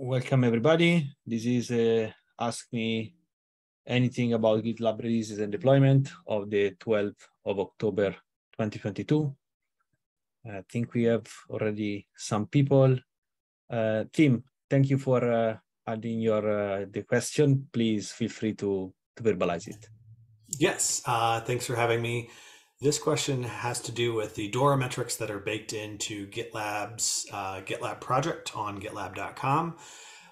Welcome everybody. This is Ask Me Anything About GitLab Releases and Deployment of the 12th of October 2022. I think we have already some people. Tim, thank you for adding your the question. Please feel free to verbalize it. Yes, thanks for having me. This question has to do with the DORA metrics that are baked into GitLab's GitLab project on GitLab.com.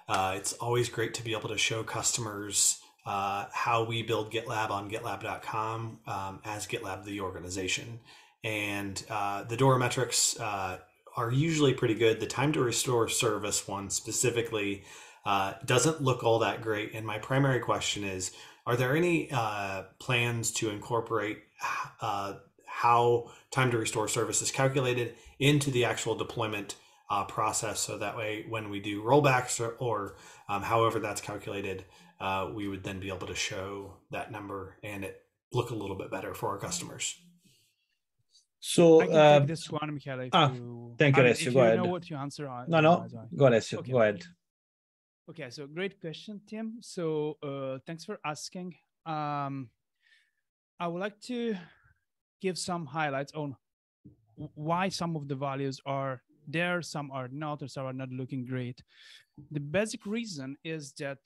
It's always great to be able to show customers how we build GitLab on GitLab.com as GitLab the organization. And the DORA metrics are usually pretty good. The time to restore service one specifically doesn't look all that great. And my primary question is, are there any plans to incorporate how time to restore service is calculated into the actual deployment process, so that way when we do rollbacks or however that's calculated, we would then be able to show that number and it look a little bit better for our customers? So I can take this one, Michele. Thank you, Alessio. Go ahead. If you know what to answer. No. Go, Alessio. Okay. Go ahead. Okay, so great question, Tim. So thanks for asking. I would like to give some highlights on why some of the values are there, some are not, or some are not looking great. The basic reason is that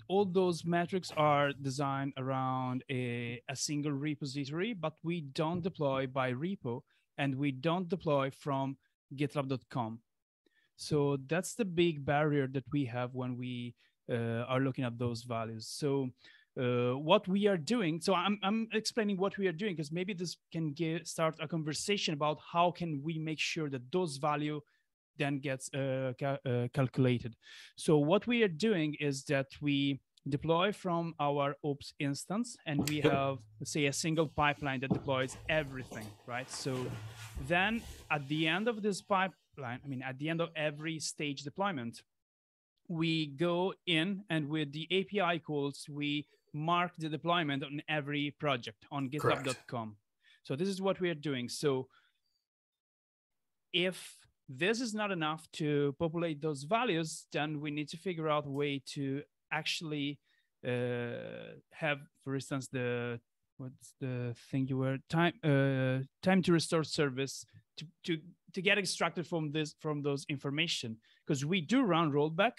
all those metrics are designed around a single repository, but we don't deploy by repo and we don't deploy from GitLab.com. So that's the big barrier that we have when we are looking at those values. So what we are doing, so I'm explaining what we are doing, because maybe this can start a conversation about how can we make sure that those value then gets calculated. So what we are doing is that we deploy from our ops instance, and we have, let's say, a single pipeline that deploys everything, right? So then at the end of this pipeline, at the end of every stage deployment, we go in and with the API calls, we mark the deployment on every project on GitLab.com. So this is what we are doing. So if this is not enough to populate those values, then we need to figure out a way to actually have, for instance, what's the thing you were time to restore service to get extracted from those information, because we do run rollback,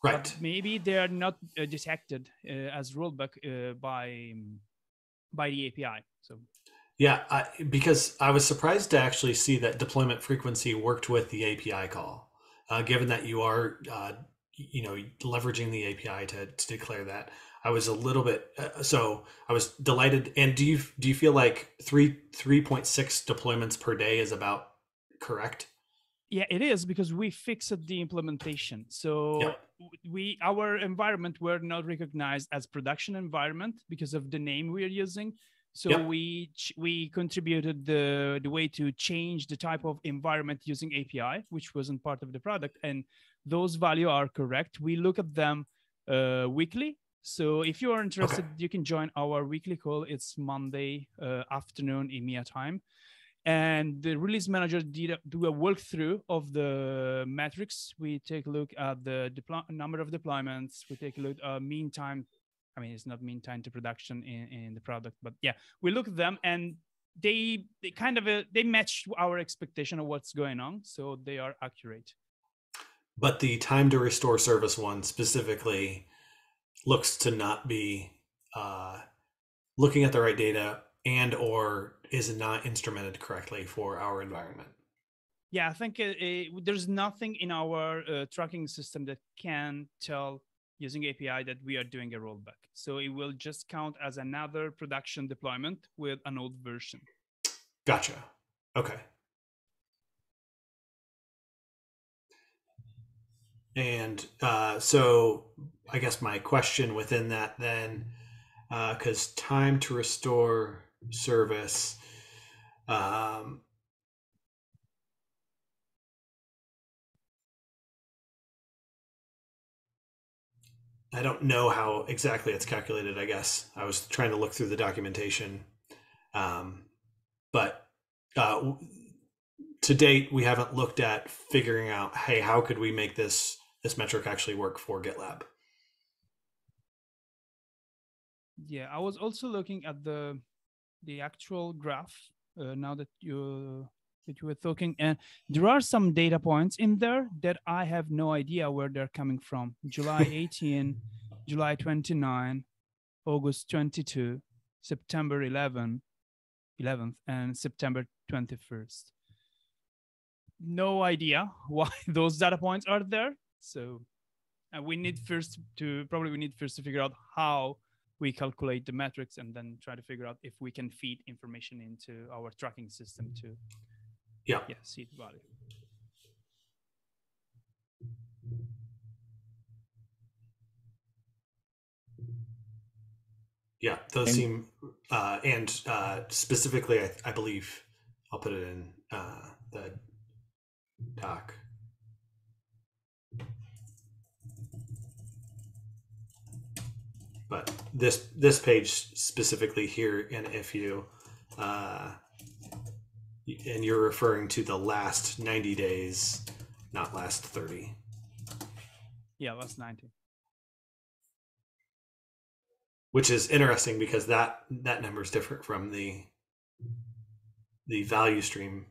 right? But maybe they are not detected as rollback by the API. So. Yeah, because I was surprised to actually see that deployment frequency worked with the API call, given that you are, leveraging the API to declare that. I was a little bit, so I was delighted. And do you feel like 3.6 deployments per day is about correct? Yeah, it is, because we fixed the implementation. So our environment were not recognized as production environment because of the name we are using. So we contributed the way to change the type of environment using API, which wasn't part of the product. And those values are correct. We look at them weekly. So if you are interested, you can join our weekly call. It's Monday afternoon EMEA time. And the release manager do a walkthrough of the metrics. We take a look at the number of deployments. We take a look at mean time. It's not mean time to production in the product, but yeah, we look at them and they match our expectation of what's going on. So they are accurate. But the time to restore service one specifically looks to not be looking at the right data and or is not instrumented correctly for our environment. Yeah, I think there's nothing in our tracking system that can tell using API that we are doing a rollback. So it will just count as another production deployment with an old version. Gotcha. Okay. And so I guess my question within that then, because time to restore service, I don't know how exactly it's calculated, I guess. I was trying to look through the documentation. But to date, we haven't looked at figuring out, hey, how could we make this metric actually work for GitLab? Yeah, I was also looking at the actual graph now that you were talking, and there are some data points in there that I have no idea where they're coming from. July 18, July 29, August 22, September 11th, and September 21st. No idea why those data points are there. So we need first to figure out how we calculate the metrics, and then try to figure out if we can feed information into our tracking system to see the value. Yeah, those seem, and specifically, I believe, I'll put it in the doc. But this page specifically here, and if you, and you're referring to the last 90 days, not last 30. Yeah, last 90. Which is interesting because that number is different from the value stream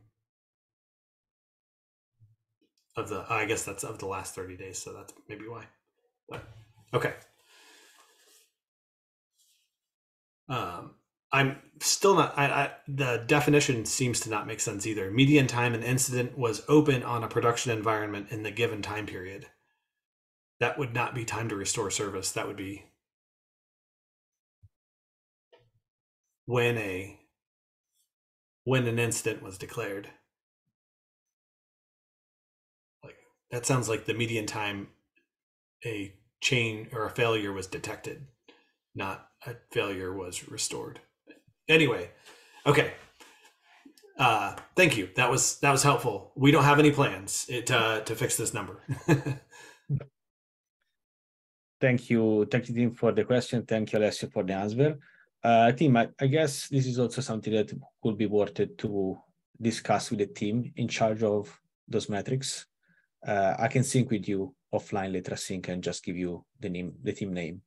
of the, I guess that's of the last 30 days. So that's maybe why, but okay. I'm still not, the definition seems to not make sense either. Median time an incident was open on a production environment in the given time period. That would not be time to restore service. That would be when an incident was declared. Like, that sounds like the median time a chain or a failure was detected, not a failure was restored. Anyway, okay. Thank you. That was helpful. We don't have any plans to fix this number. Thank you, Tim, for the question. Thank you, Alessio, for the answer. Tim, I guess this is also something that could be worth it to discuss with the team in charge of those metrics. I can sync with you offline later, sync, and just give you the team name.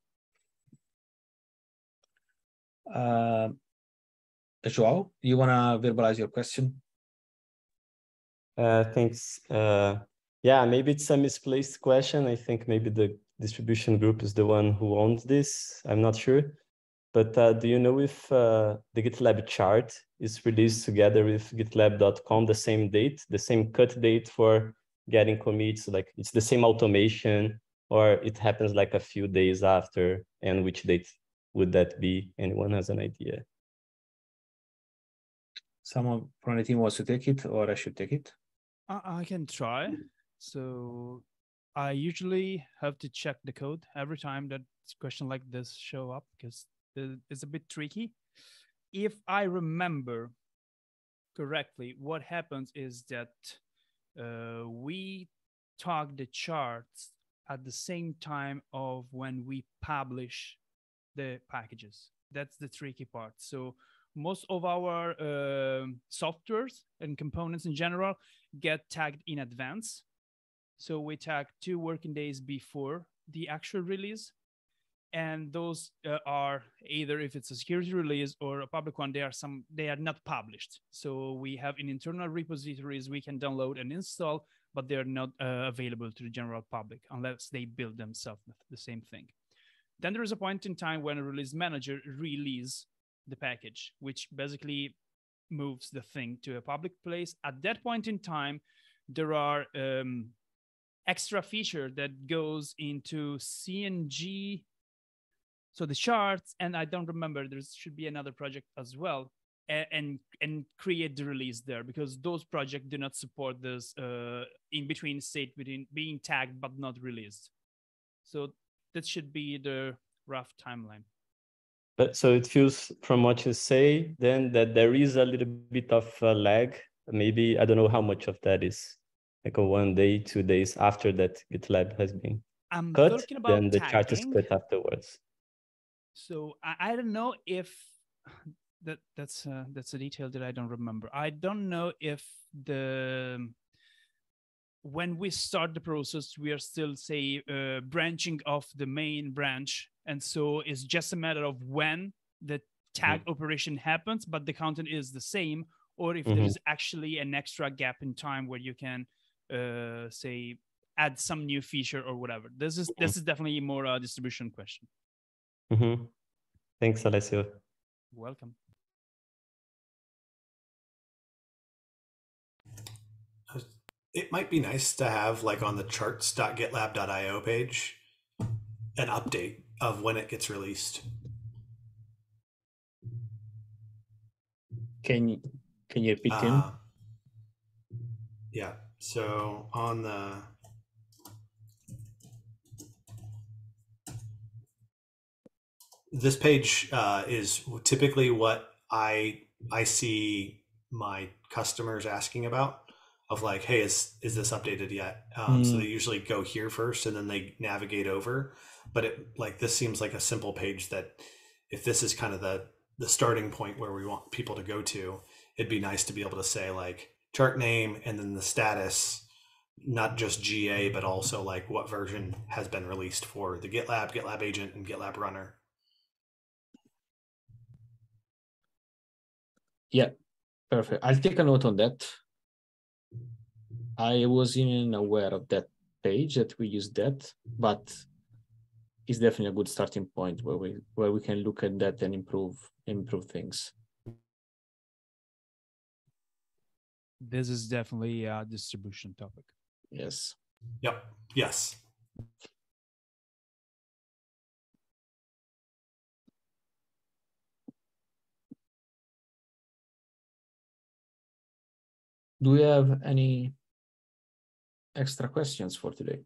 Joao, you want to verbalize your question? Thanks. Yeah, maybe it's a misplaced question. I think maybe the distribution group is the one who owns this. I'm not sure. But do you know if the GitLab chart is released together with GitLab.com the same date, the same cut date for getting commits? Like, it's the same automation, or it happens like a few days after? And which date would that be? Anyone has an idea? Someone from the team wants to take it, or I should take it? I can try. So I usually have to check the code every time that question like this show up, because it's a bit tricky. If I remember correctly, what happens is that we tag the charts at the same time of when we publish the packages. That's the tricky part. So most of our softwares and components in general get tagged in advance. So we tag 2 working days before the actual release. And those are either, if it's a security release or a public one, they are not published. So we have in internal repositories we can download and install, but they're not available to the general public unless they build themselves the same thing. Then there is a point in time when a release manager releases the package, which basically moves the thing to a public place. At that point in time, there are extra feature that goes into CNG, so the charts, and I don't remember, there should be another project as well, and create the release there, because those projects do not support this in between state between being tagged but not released. So that should be the rough timeline. But so it feels from what you say then that there is a little bit of a lag. Maybe, I don't know how much of that is like a 1 day, 2 days after that GitLab has been cut, then the chart is cut afterwards. So I don't know if that's a detail that I don't remember. I don't know if when we start the process, we are still, say, branching off the main branch. And so it's just a matter of when the tag operation happens, but the content is the same, or if there is actually an extra gap in time where you can, say, add some new feature or whatever. This is definitely more a distribution question. Thanks, Alessio. Welcome. It might be nice to have, like, on the charts.gitlab.io page, an update of when it gets released. Can you repeat him? Yeah. So on this page is typically what I see my customers asking about, of like, hey, is this updated yet? So they usually go here first and then they navigate over. But this seems like a simple page that, if this is kind of the starting point where we want people to go to, it'd be nice to be able to say, like, chart name and then the status, not just GA, but also like what version has been released for the GitLab, GitLab agent, and GitLab runner. Yeah, perfect. I'll take a note on that. I wasn't even aware of that page that we use that, but it's definitely a good starting point where we can look at that and improve things. This is definitely a distribution topic. Yes. Yep. Yes. Do we have any extra questions for today?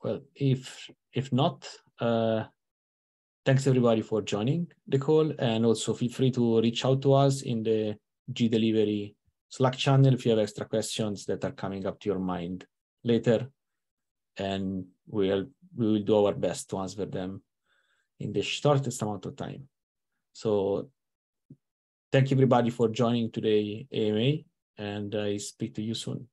Well, if not, thanks everybody for joining the call, and also feel free to reach out to us in the GDelivery Slack channel if you have extra questions that are coming up to your mind later, and we will do our best to answer them in the shortest amount of time. So thank you everybody for joining today AMA, and I speak to you soon.